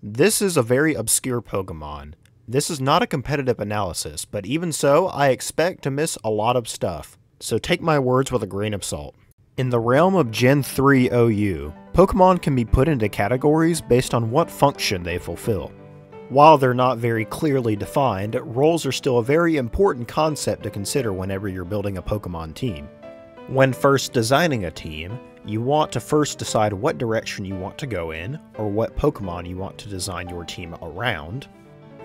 This is a very obscure Pokemon. This is not a competitive analysis, but even so, I expect to miss a lot of stuff, so take my words with a grain of salt. In the realm of Gen 3 OU, Pokemon can be put into categories based on what function they fulfill. While they're not very clearly defined, roles are still a very important concept to consider whenever you're building a Pokemon team. When first designing a team, you want to first decide what direction you want to go in, or what Pokemon you want to design your team around.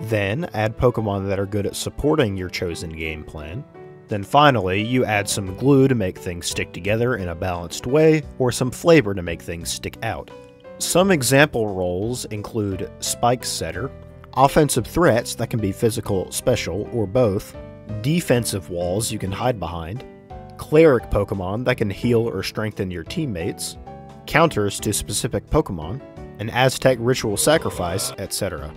Then, add Pokemon that are good at supporting your chosen game plan. Then finally, you add some glue to make things stick together in a balanced way, or some flavor to make things stick out. Some example roles include Spike Setter, offensive threats that can be physical, special, or both, defensive walls you can hide behind, Cleric Pokemon that can heal or strengthen your teammates, counters to specific Pokemon, an Aztec ritual sacrifice, etc.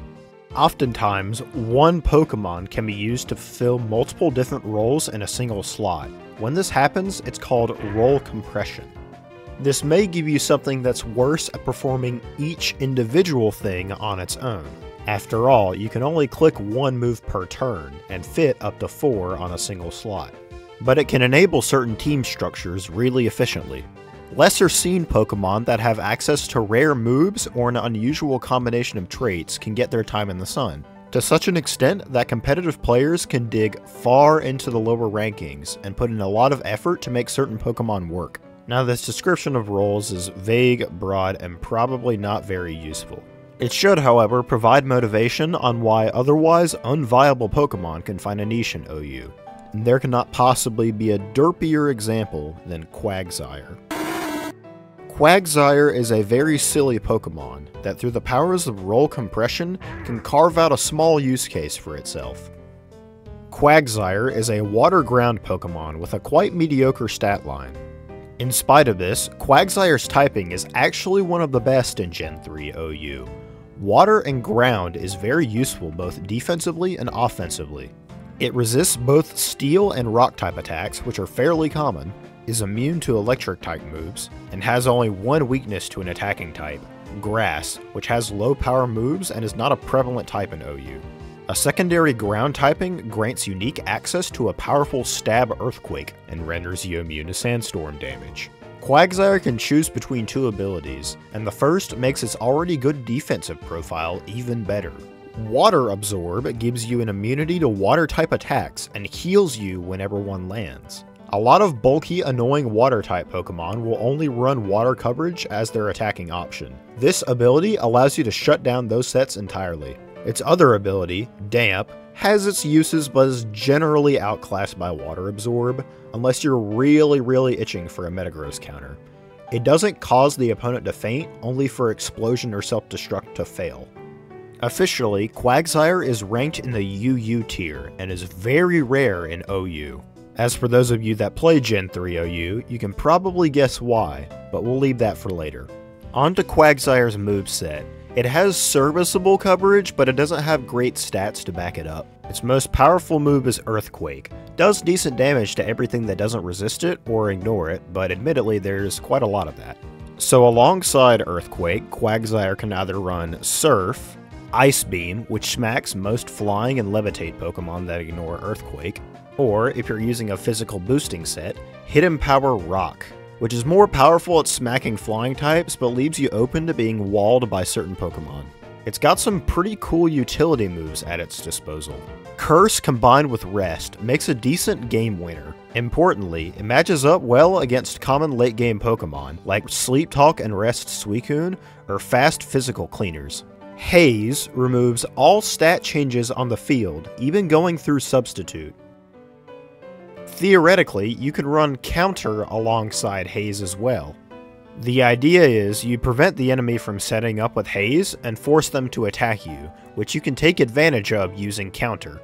Oftentimes, one Pokemon can be used to fulfill multiple different roles in a single slot. When this happens, it's called role compression. This may give you something that's worse at performing each individual thing on its own. After all, you can only click one move per turn, and fit up to 4 on a single slot. But it can enable certain team structures really efficiently. Lesser seen Pokemon that have access to rare moves or an unusual combination of traits can get their time in the sun, to such an extent that competitive players can dig far into the lower rankings and put in a lot of effort to make certain Pokemon work. Now, this description of roles is vague, broad, and probably not very useful. It should, however, provide motivation on why otherwise unviable Pokemon can find a niche in OU. There cannot possibly be a derpier example than Quagsire. Quagsire is a very silly Pokemon that through the powers of role compression can carve out a small use case for itself. Quagsire is a water-ground Pokemon with a quite mediocre stat line. In spite of this, Quagsire's typing is actually one of the best in Gen 3 OU. Water and ground is very useful both defensively and offensively. It resists both steel and rock type attacks, which are fairly common, is immune to electric type moves, and has only one weakness to an attacking type, grass, which has low power moves and is not a prevalent type in OU. A secondary ground typing grants unique access to a powerful stab earthquake and renders you immune to sandstorm damage. Quagsire can choose between two abilities, and the first makes its already good defensive profile even better. Water Absorb gives you an immunity to water-type attacks and heals you whenever one lands. A lot of bulky, annoying water-type Pokemon will only run water coverage as their attacking option. This ability allows you to shut down those sets entirely. Its other ability, Damp, has its uses but is generally outclassed by Water Absorb, unless you're really itching for a Metagross counter. It doesn't cause the opponent to faint, only for Explosion or Self-Destruct to fail. Officially, Quagsire is ranked in the UU tier, and is very rare in OU. As for those of you that play Gen 3 OU, you can probably guess why, but we'll leave that for later. On to Quagsire's moveset. It has serviceable coverage, but it doesn't have great stats to back it up. Its most powerful move is Earthquake. Does decent damage to everything that doesn't resist it or ignore it, but admittedly there's quite a lot of that. So alongside Earthquake, Quagsire can either run Surf, Ice Beam, which smacks most flying and levitate Pokemon that ignore Earthquake, or if you're using a physical boosting set, Hidden Power Rock, which is more powerful at smacking flying types but leaves you open to being walled by certain Pokemon. It's got some pretty cool utility moves at its disposal. Curse combined with Rest makes a decent game winner. Importantly, it matches up well against common late game Pokemon like Sleep Talk and Rest Suicune or fast physical cleaners. Haze removes all stat changes on the field, even going through Substitute. Theoretically, you can run Counter alongside Haze as well. The idea is you prevent the enemy from setting up with Haze and force them to attack you, which you can take advantage of using Counter.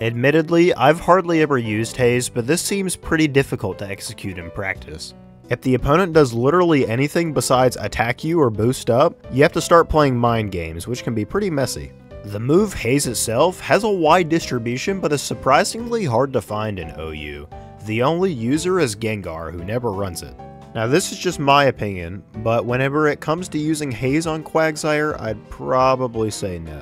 Admittedly, I've hardly ever used Haze, but this seems pretty difficult to execute in practice. If the opponent does literally anything besides attack you or boost up, you have to start playing mind games, which can be pretty messy. The move Haze itself has a wide distribution but is surprisingly hard to find in OU. The only user is Gengar, who never runs it. Now this is just my opinion, but whenever it comes to using Haze on Quagsire, I'd probably say no.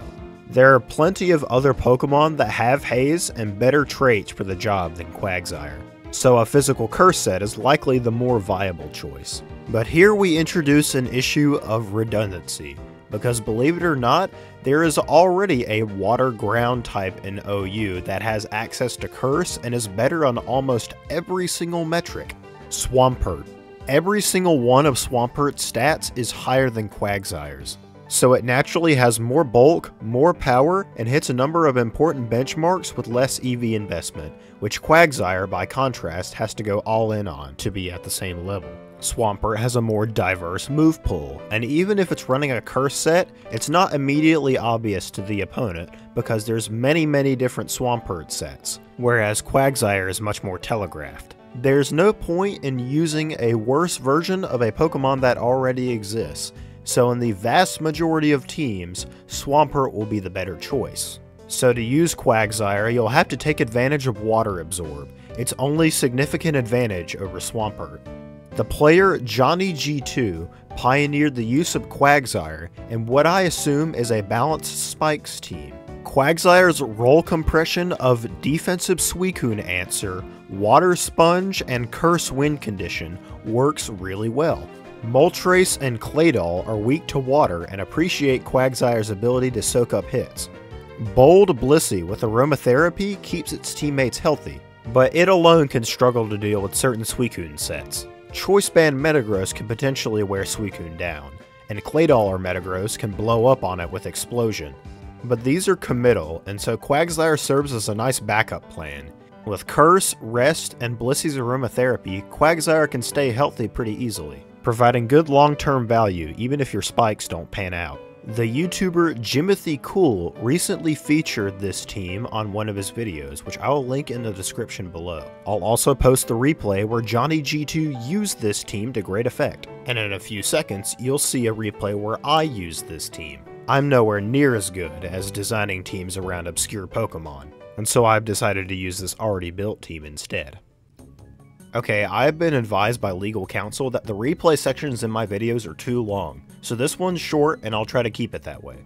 There are plenty of other Pokemon that have Haze and better traits for the job than Quagsire, so a physical curse set is likely the more viable choice. But here we introduce an issue of redundancy, because believe it or not, there is already a water ground type in OU that has access to curse and is better on almost every single metric. Swampert. Every single one of Swampert's stats is higher than Quagsire's, so it naturally has more bulk, more power, and hits a number of important benchmarks with less EV investment, which Quagsire, by contrast, has to go all in on to be at the same level. Swampert has a more diverse move pool, and even if it's running a curse set, it's not immediately obvious to the opponent because there's many different Swampert sets, whereas Quagsire is much more telegraphed. There's no point in using a worse version of a Pokemon that already exists, so in the vast majority of teams, Swampert will be the better choice. So to use Quagsire, you'll have to take advantage of Water Absorb, its only significant advantage over Swampert. The player Johnny G2 pioneered the use of Quagsire in what I assume is a balanced Spikes team. Quagsire's roll compression of Defensive Suicune Answer, Water Sponge, and Curse Wind Condition works really well. Moltres and Claydol are weak to water and appreciate Quagsire's ability to soak up hits. Bold Blissey with Aromatherapy keeps its teammates healthy, but it alone can struggle to deal with certain Suicune sets. Choice Band Metagross can potentially wear Suicune down, and Claydol or Metagross can blow up on it with Explosion. But these are committal, and so Quagsire serves as a nice backup plan. With Curse, Rest, and Blissey's Aromatherapy, Quagsire can stay healthy pretty easily, providing good long-term value even if your spikes don't pan out. The YouTuber Jimothy Cool recently featured this team on one of his videos, which I will link in the description below. I'll also post the replay where Johnny G2 used this team to great effect, and in a few seconds you'll see a replay where I used this team. I'm nowhere near as good as designing teams around obscure Pokemon, and so I've decided to use this already built team instead. Okay, I've been advised by legal counsel that the replay sections in my videos are too long, so this one's short and I'll try to keep it that way.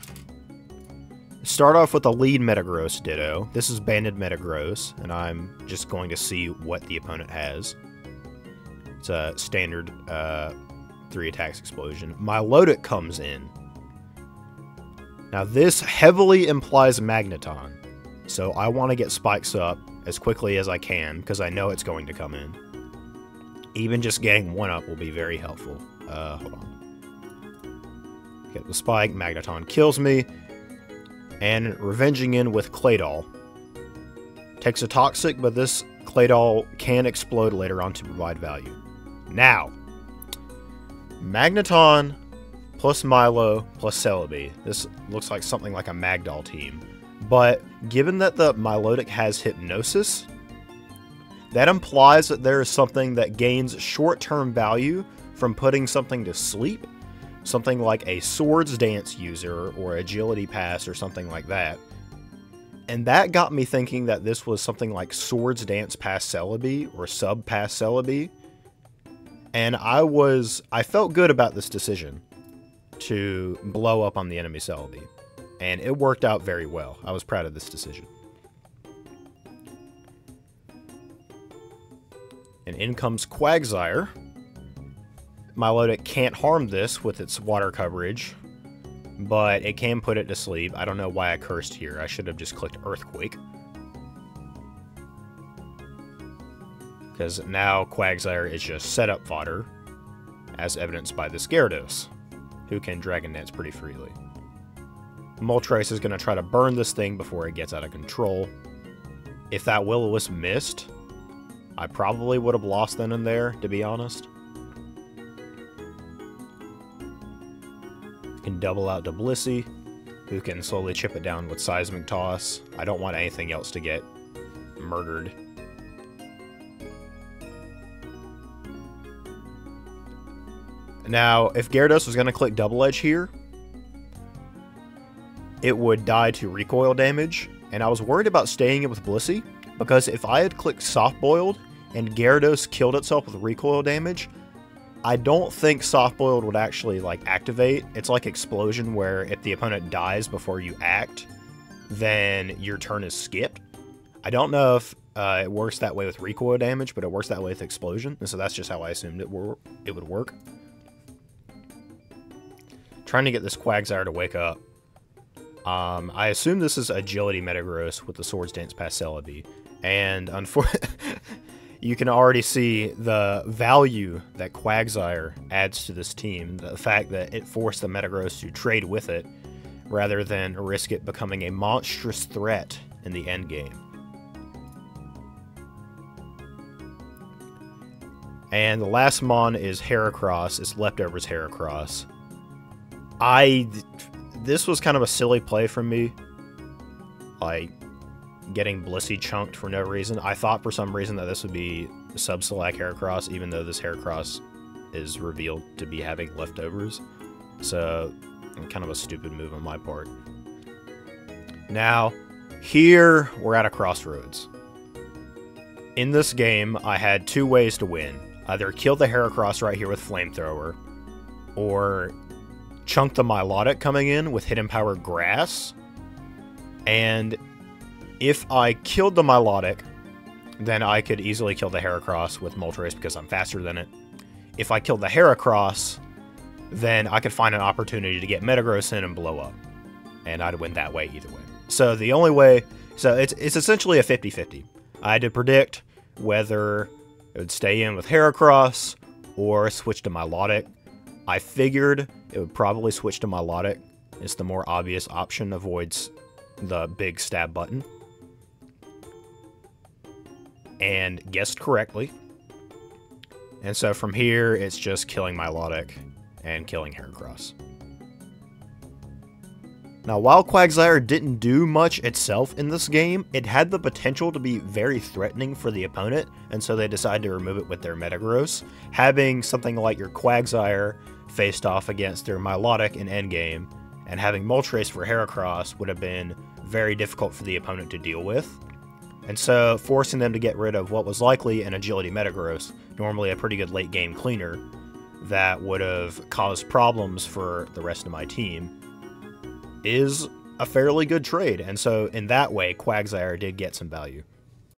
Start off with a lead Metagross Ditto. This is Banded Metagross, and I'm just going to see what the opponent has. It's a standard 3 attacks explosion. Milotic comes in. Now this heavily implies Magneton, so I want to get Spikes up as quickly as I can because I know it's going to come in. Even just getting one up will be very helpful. Hold on. Get the Spike, Magneton kills me, and Revenging in with Claydol. Takes a Toxic, but this Claydol can explode later on to provide value. Now, Magneton plus Milo plus Celebi. This looks like something like a Magdoll team. But given that the Milotic has Hypnosis, that implies that there is something that gains short-term value from putting something to sleep, something like a Swords Dance user or Agility Pass or something like that. And that got me thinking that this was something like Swords Dance past Celebi or Sub past Celebi. And I felt good about this decision to blow up on the enemy Celebi. And it worked out very well. I was proud of this decision. And in comes Quagsire. Milotic can't harm this with its water coverage, but it can put it to sleep. I don't know why I cursed here. I should have just clicked Earthquake. Because now Quagsire is just setup fodder, as evidenced by this Gyarados, who can Dragon Dance pretty freely. Moltres is going to try to burn this thing before it gets out of control. If that Will-O-Wisp missed, I probably would have lost then and there, to be honest. Can double out to Blissey, who can slowly chip it down with Seismic Toss. I don't want anything else to get murdered. Now, if Gyarados was going to click Double Edge here, it would die to recoil damage, and I was worried about staying it with Blissey, because if I had clicked Soft Boiled and Gyarados killed itself with recoil damage, I don't think soft-boiled would actually, like, activate. It's like Explosion, where if the opponent dies before you act, then your turn is skipped. I don't know if it works that way with recoil damage, but it works that way with Explosion, and so that's just how I assumed it would work. Trying to get this Quagsire to wake up. I assume this is Agility Metagross with the Swords Dance past Celebi, and unfortunately, you can already see the value that Quagsire adds to this team, the fact that it forced the Metagross to trade with it, rather than risk it becoming a monstrous threat in the endgame. And the last mon is Heracross, it's Leftovers Heracross. This was kind of a silly play from me, like, getting Blissey chunked for no reason. I thought for some reason that this would be Sub-Select Heracross, even though this Heracross is revealed to be having Leftovers. So, kind of a stupid move on my part. Now, here we're at a crossroads. In this game, I had two ways to win. Either kill the Heracross right here with Flamethrower, or chunk the Milotic coming in with Hidden Power Grass. And if I killed the Milotic, then I could easily kill the Heracross with Moltres because I'm faster than it. If I killed the Heracross, then I could find an opportunity to get Metagross in and blow up. And I'd win that way either way. So the only way... So it's essentially a 50-50. I had to predict whether it would stay in with Heracross or switch to Milotic. I figured it would probably switch to Milotic. It's the more obvious option, avoids the big stab button. And guessed correctly. And so from here, it's just killing Milotic and killing Heracross. Now, while Quagsire didn't do much itself in this game, it had the potential to be very threatening for the opponent, and so they decided to remove it with their Metagross. Having something like your Quagsire faced off against their Milotic in endgame, and having Moltres for Heracross would have been very difficult for the opponent to deal with. And so, forcing them to get rid of what was likely an Agility Metagross, normally a pretty good late game cleaner, that would have caused problems for the rest of my team, is a fairly good trade. And so, in that way, Quagsire did get some value.